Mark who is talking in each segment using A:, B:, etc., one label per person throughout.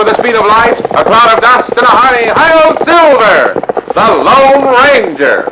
A: with the speed of light, a cloud of dust, and a high silver, the Lone Ranger.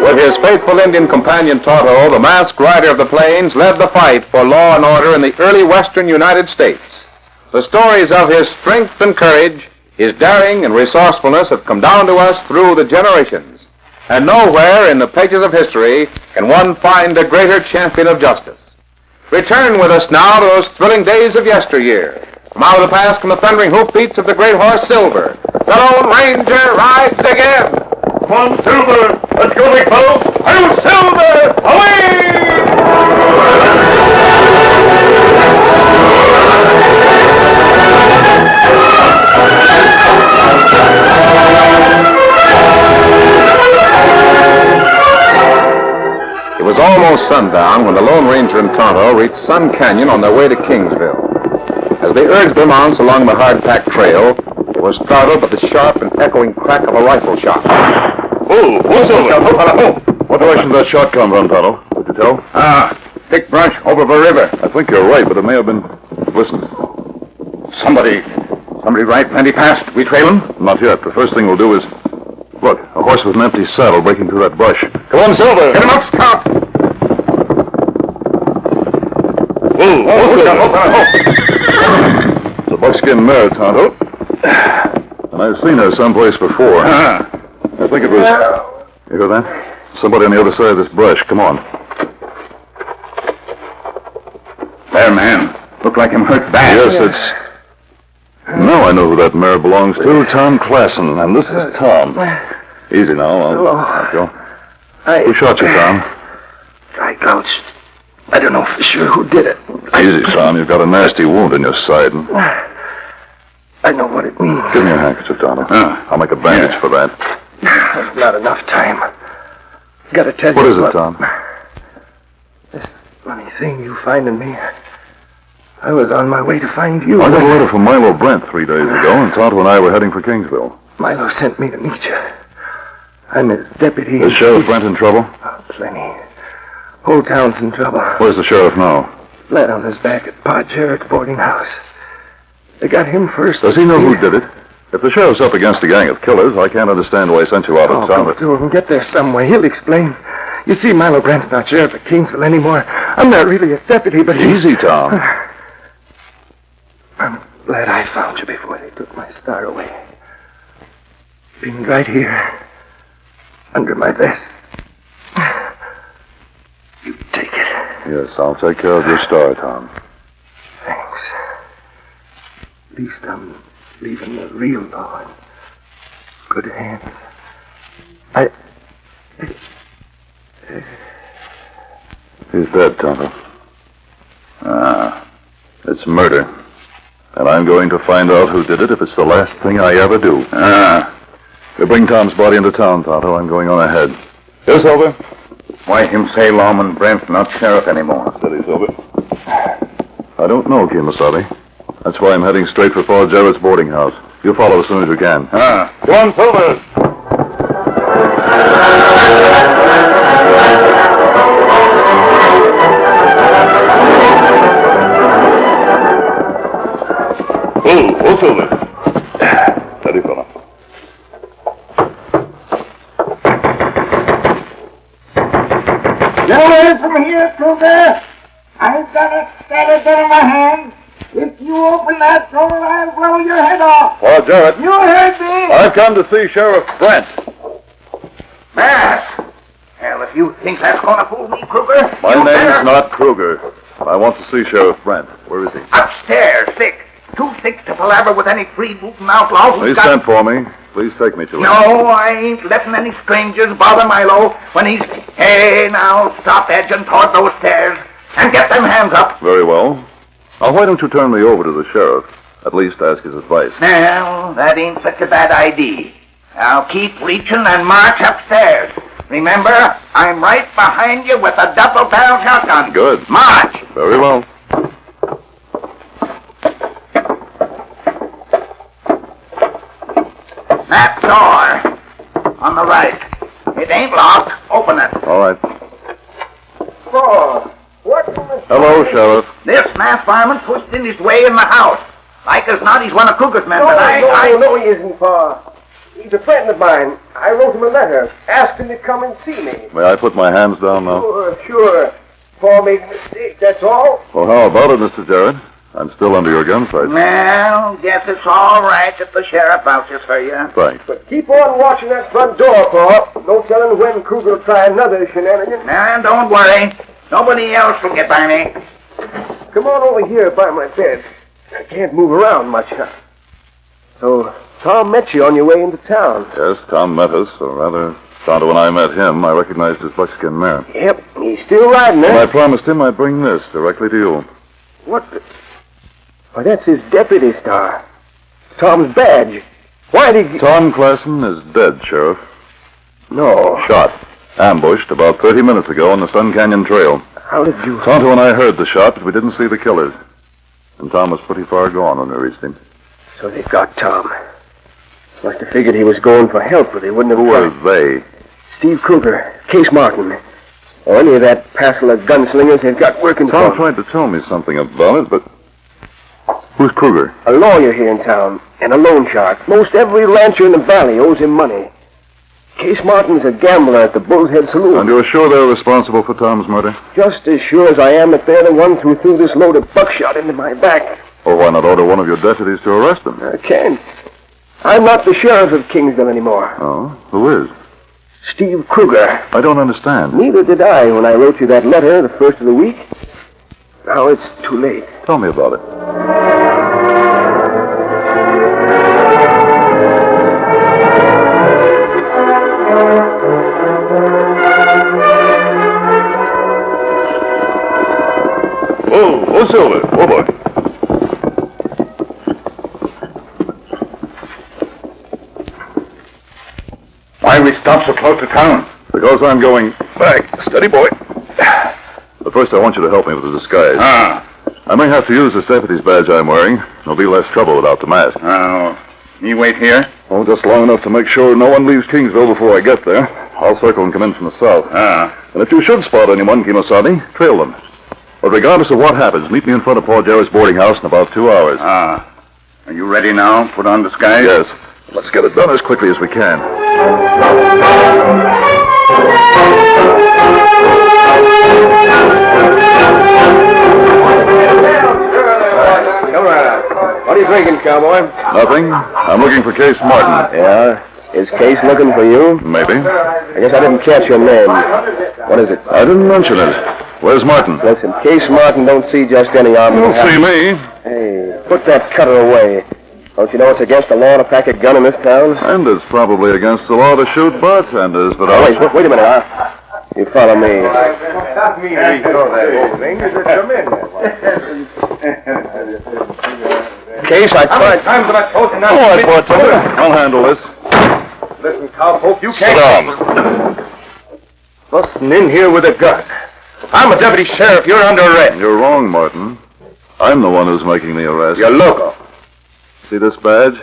A: With his faithful Indian companion Tonto, the masked rider of the plains led the fight for law and order in the early western United States. The stories of his strength and courage, his daring and resourcefulness have come down to us through the generations. And nowhere in the pages of history can one find a greater champion of justice. Return with us now to those thrilling days of yesteryear. From out of the past come the thundering hoofbeats of the great horse Silver. The Lone Ranger rides again. Come on, Silver! Let's go, big fellow! Hi-yo, Silver! Away! It was almost sundown when the Lone Ranger and Tonto reached Sun Canyon on their way to Kingsville. As they urged their mounts along the hard-packed trail, they were startled by the sharp and echoing crack of a rifle shot.
B: Oh, what's over? What direction did that shot come from, Tonto? Could you tell?
A: Thick brush over the river.
B: I think you're right, but it may have been... Listen.
A: Somebody ride plenty past. We trail him?
B: Not yet. The first thing we'll do is... Look, a horse with an empty saddle breaking through that brush.
A: Come on, Silver! Get him up, Scout!
B: It's a buckskin mare, Tonto. And I've seen her someplace before. I think it was... You hear that? Somebody on the other side of this brush. Come on.
A: There, man. Look like him hurt bad.
B: Yes, it's... Now I know who that mare belongs to. Tom Klassen. And this is Tom. Easy now. I'll go. Who shot you, Tom?
C: I gouched. I don't know for sure who did it.
B: Easy, Tom. You've got a nasty wound in your side.
C: I know what it means.
B: Give me your handkerchief, Tonto. I'll make a bandage for that.
C: There's not enough time. Gotta tell you.
B: What is it, Tom?
C: This funny thing you finding me. I was on my way to find you.
B: I got a letter from Milo Brent 3 days ago, and Tonto and I were heading for Kingsville.
C: Milo sent me to meet you. I'm his deputy.
B: Is Sheriff Brent in trouble?
C: Oh, plenty. Whole town's in trouble.
B: Where's the sheriff now?
C: Flat on his back at Pa Jarrett's boarding house. They got him first.
B: Does he know who did it? If the sheriff's up against a gang of killers, I can't understand why he sent you out of town.
C: Go to him. Get there some way. He'll explain. You see, Milo Brent's not sheriff of Kingsville anymore. I'm not really his deputy, but...
B: Easy, Tom.
C: I'm glad I found you before they took my star away. Pinned right here, under my vest. You take it.
B: Yes, I'll take care of your star, Tom.
C: Thanks. At least I'm leaving the real law in good hands.
B: He's dead, Tonto. It's murder. And I'm going to find out who did it if it's the last thing I ever do. You bring Tom's body into town, Tonto. I'm going on ahead. Yes, over.
A: Why him say Lawman Brent not sheriff anymore?
B: Steady, Silver. I don't know, Kimosabe. That's why I'm heading straight for Paul Jarrett's boarding house. You follow as soon as you can.
A: Go on, Silver!
B: Oh, Silver. Steady, fella.
D: Get away from here, Kruger! I've got a skeleton in my hand. If you open that door, I'll blow your head off.
B: Paul Jarrett.
D: You heard me?
B: I've come to see Sheriff Brent.
A: Mass! Hell, if you think that's gonna fool me, Kruger...
B: My name's not Kruger. I want to see Sheriff Brent. Where is he?
A: Upstairs, sick. Too sick to palaver with any free-moving outlaw who's
B: He sent for me. Please take me to him.
A: No, I ain't letting any strangers bother Milo when he's... Hey, now, stop edging toward those stairs and get them hands up.
B: Very well. Now, why don't you turn me over to the sheriff? At least ask his advice.
A: Well, that ain't such a bad idea. Now keep reaching and march upstairs. Remember, I'm right behind you with a double-barrel shotgun.
B: Good.
A: March!
B: Very well.
A: That door.
D: On the right. It ain't locked. Open it.
B: All right.
C: Paul, what?
B: Hello, Sheriff.
D: This masked fireman pushed in his way in the house. Like as not, he's one of Cougar's men,
C: No,
D: but
C: no, he isn't, Pa. He's a friend of mine. I wrote him a letter, asked him to come and see me.
B: May I put my hands down now?
C: Sure. Paul made a mistake, that's all.
B: Well, how about it, Mr. Jarrett? I'm still under your gunsight.
D: Well, guess it's all right if the sheriff vouches for you.
B: Thanks.
C: But keep on watching that front door, Paul. No telling when Cougar will try another shenanigan.
D: Now, don't worry. Nobody else will get by me.
C: Come on over here by my bed. I can't move around much. So, Tom met you on your way into town.
B: Yes, Tom met us, or rather, Tanto and I met him. I recognized his buckskin mare.
C: Yep, he's still riding
B: And I
C: there.
B: promised him I'd bring this directly to you.
C: What the... Why, that's his deputy star. Tom's badge. Why did he...
B: Tom Klassen is dead, Sheriff.
C: No.
B: Shot. Ambushed about 30 minutes ago on the Sun Canyon Trail.
C: How did you...
B: Tonto and I heard the shot, but we didn't see the killers. And Tom was pretty far gone when we reached him.
C: So they got Tom. Must have figured he was going for help, but they wouldn't have...
B: Who are they?
C: Steve Kruger, Case Martin, or any of that passel of gunslingers they've got working for
B: Tom
C: them.
B: tried to tell me something about it, but... Who's Kruger?
C: A lawyer here in town, and a loan shark. Most every rancher in the valley owes him money. Case Martin's a gambler at the Bull's Head Saloon.
B: And you're sure they're responsible for Tom's murder?
C: Just as sure as I am that they're the ones who threw this load of buckshot into my back.
B: Or why not order one of your deputies to arrest them?
C: I can't. I'm not the sheriff of Kingsville anymore.
B: Oh? Who is?
C: Steve Kruger.
B: I don't understand.
C: Neither did I when I wrote you that letter the first of the week. Now it's too late.
B: Tell me about it. Oh, Silver. Oh, boy.
A: Why we stop so close to town?
B: Because I'm going back. Steady, boy. But first I want you to help me with the disguise. I may have to use this deputy's badge I'm wearing. There'll be less trouble without the mask.
A: Oh, you wait here?
B: Oh, just long enough to make sure no one leaves Kingsville before I get there. I'll circle and come in from the south. And if you should spot anyone, Kimosabe, trail them. But regardless of what happens, meet me in front of Paul Jarrett's boarding house in about 2 hours.
A: Are you ready now? Put on disguise?
B: Yes. Let's get it done as quickly as we can.
C: Come on. What are you drinking, cowboy?
B: Nothing. I'm looking for Case Martin.
C: Yeah? Is Case looking for you?
B: Maybe.
C: I guess I didn't catch your name. What is it?
B: I didn't mention it. Where's Martin?
C: Listen, Case Martin don't see just any arm.
B: You'll see me.
C: Hey, put that cutter away. Don't you know it's against the law to pack a gun in this town?
B: And it's probably against the law to shoot bartenders, but
C: Oh, wait a minute, You follow me. Case, I tried...
A: times have I told you not
B: All right, bartender. I'll handle this.
A: Listen, cowpoke, you
B: Sit down.
A: Busting in here with a gun. I'm a deputy sheriff. You're under arrest.
B: You're wrong, Martin. I'm the one who's making the arrest.
A: You're loco.
B: See this badge?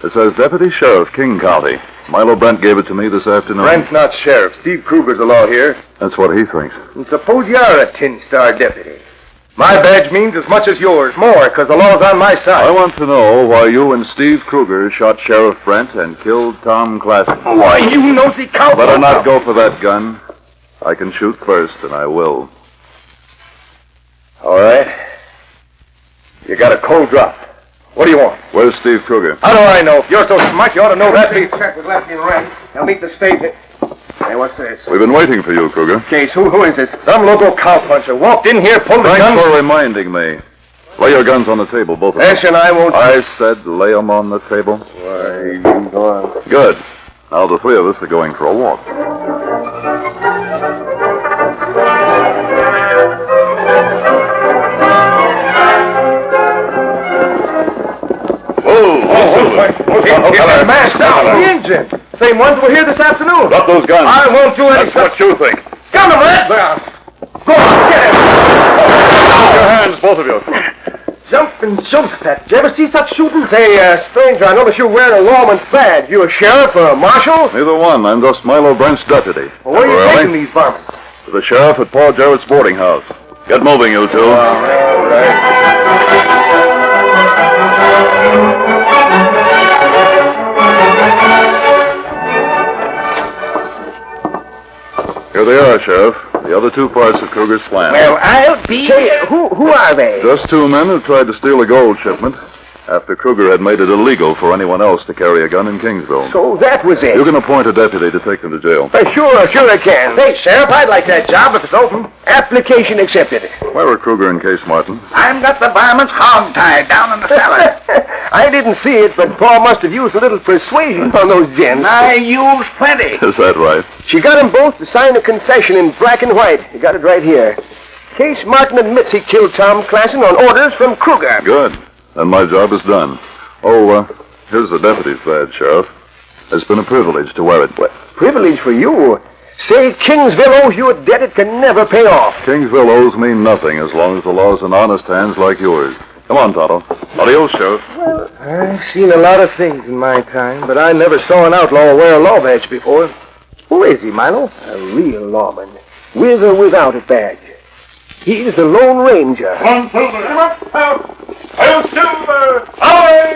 B: It says Deputy Sheriff, King County. Milo Brent gave it to me this afternoon.
A: Brent's not sheriff. Steve Kruger's the law here.
B: That's what he thinks.
A: And suppose you are a 10-star deputy. My badge means as much as yours. More, because the law's on my side.
B: I want to know why you and Steve Kruger shot Sheriff Brent and killed Tom Klassen.
A: Why, you nosy cowpoke.
B: Better not go for that gun. I can shoot first, and I will.
A: All right. You got a cold drop. What do you want?
B: Where's Steve Kruger?
A: How do I know? If you're so smart, you ought to know that. Check with Lefty and Ray. They'll meet the state. Hey, what's this?
B: We've been waiting for you, Kruger.
C: Case, who is this?
A: Some local cowpuncher walked in here, pulled the
B: Thanks
A: gun.
B: for reminding me. Lay your guns on the table, both of them.
A: Ash and I won't...
B: I said lay them on the table.
C: Why, you go on.
B: Good. Now the three of us are going for a walk.
A: Get that mask down. The engine. Same ones were here this afternoon.
B: Drop those guns.
A: I won't do anything.
B: That's what you think.
A: Gun him, Red. Go on, get him.
B: Your hands, both of you.
A: Jump
C: And Josephat, did you ever see such shooting? Say, stranger, I notice you're wearing a lawman's badge. You a sheriff or a marshal?
B: Neither one. I'm just Milo Brent's deputy.
C: Well, where are you taking these varmints?
B: To the sheriff at Paul Jarrett's boarding house. Get moving, you two.
C: All right.
B: Here they are, Sheriff. The other two parts of Kruger's plan.
D: Well, I'll be...
C: Say, who are they?
B: Just two men who tried to steal a gold shipment after Kruger had made it illegal for anyone else to carry a gun in Kingsville.
C: So that was it.
B: You can appoint a deputy to take them to jail.
C: Sure I can. Hey, Sheriff, I'd like that job if it's open. Application accepted.
B: Where are Kruger and Case Martin?
D: I've got the varmints hog-tied down in the cellar.
C: I didn't see it, but Paul must have used a little persuasion on those gents.
D: I used plenty.
B: Is that right?
C: She got them both to sign a concession in black and white. You got it right here. Case Martin admits he killed Tom Classon on orders from Kruger.
B: Good. Then my job is done. Oh, here's the deputy's badge, Sheriff. It's been a privilege to wear it.
C: What? Privilege for you? Say, Kingsville owes you a debt it can never pay off.
B: Kingsville owes me nothing as long as the law's in honest hands like yours. Come on, Tonto. Adios, Sheriff.
C: Well, I've seen a lot of things in my time, but I never saw an outlaw wear a law badge before. Who is he, Milo? A real lawman. With or without a badge. He's the Lone Ranger.
D: One silver. Silver. Away!